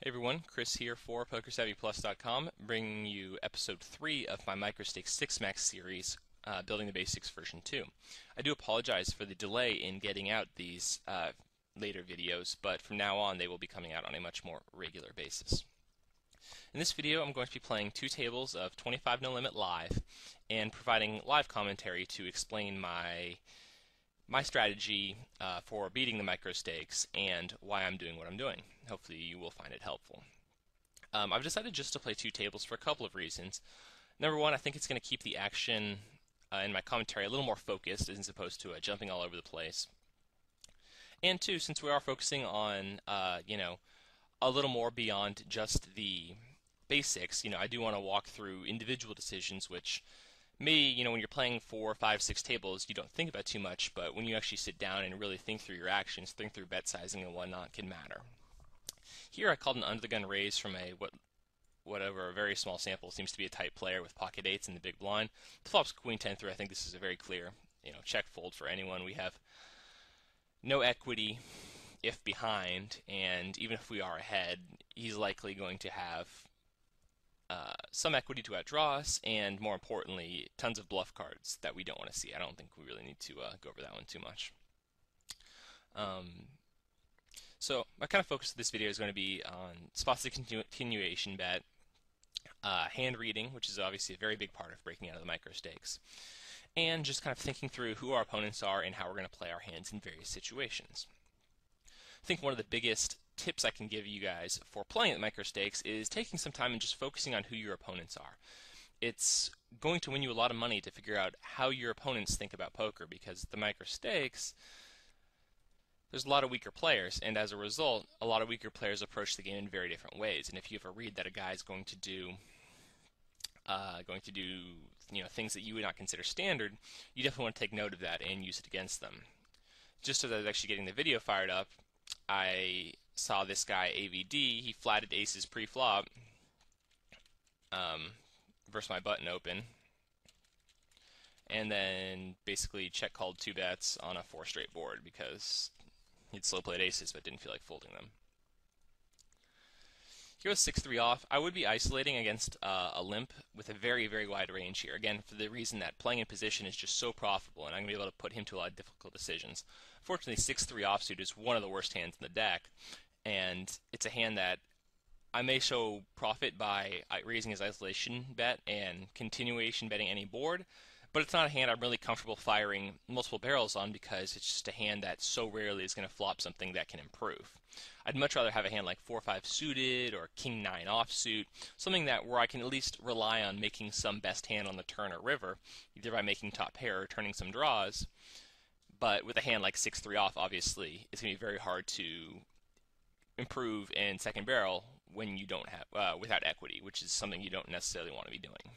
Hey everyone, Chris here for PokerSavvyPlus.com, bringing you episode 3 of my MicroStakes 6 Max series, Building the Basics version 2. I do apologize for the delay in getting out these later videos, but from now on they will be coming out on a much more regular basis. In this video, I'm going to be playing two tables of 25 No Limit live and providing live commentary to explain my strategy for beating the microstakes and why I'm doing what I'm doing. Hopefully you will find it helpful. I've decided just to play two tables for a couple of reasons. Number one, I think it's going to keep the action in my commentary a little more focused as opposed to jumping all over the place. And two, since we are focusing on, a little more beyond just the basics, I do want to walk through individual decisions which when you're playing 4, 5, 6 tables, you don't think about too much, but when you actually sit down and really think through your actions, think through bet sizing and whatnot, can matter. Here I called an under the gun raise from a very small sample. Seems to be a tight player with pocket eights in the big blind. The flop's queen 10 through. I think this is a very clear, check fold for anyone. We have no equity if behind, and even if we are ahead, he's likely going to have some equity to outdraw us, and more importantly, tons of bluff cards that we don't want to see. I don't think we really need to go over that one too much. So my kind of focus of this video is going to be on spots of continuation bet, hand reading, which is obviously a very big part of breaking out of the microstakes, and just kind of thinking through who our opponents are and how we're going to play our hands in various situations. I think one of the biggest tips I can give you guys for playing at microstakes is taking some time and just focusing on who your opponents are. It's going to win you a lot of money to figure out how your opponents think about poker, because the microstakes, there's a lot of weaker players, and as a result, a lot of weaker players approach the game in very different ways. And if you ever read that a guy is going to do things that you would not consider standard, you definitely want to take note of that and use it against them. Just as I was actually getting the video fired up, I saw this guy AVD. He flatted aces pre-flop versus my button open, and then basically check called two bets on a 4 straight board because he'd slow played aces but didn't feel like folding them. Here with 6-3 off, I would be isolating against a limp with a very, very wide range here. Again, for the reason that playing in position is just so profitable, and I'm going to be able to put him to a lot of difficult decisions. Fortunately, 6-3 offsuit is one of the worst hands in the deck, and it's a hand that I may show profit by raising his isolation bet and continuation betting any board, but it's not a hand I'm really comfortable firing multiple barrels on because it's just a hand that so rarely is going to flop something that can improve. I'd much rather have a hand like 4-5 suited or King 9 offsuit, something where I can at least rely on making some best hand on the turn or river, either by making top pair or turning some draws. But with a hand like 6-3 off, obviously, it's going to be very hard to improve in second barrel when you don't have without equity, which is something you don't necessarily want to be doing.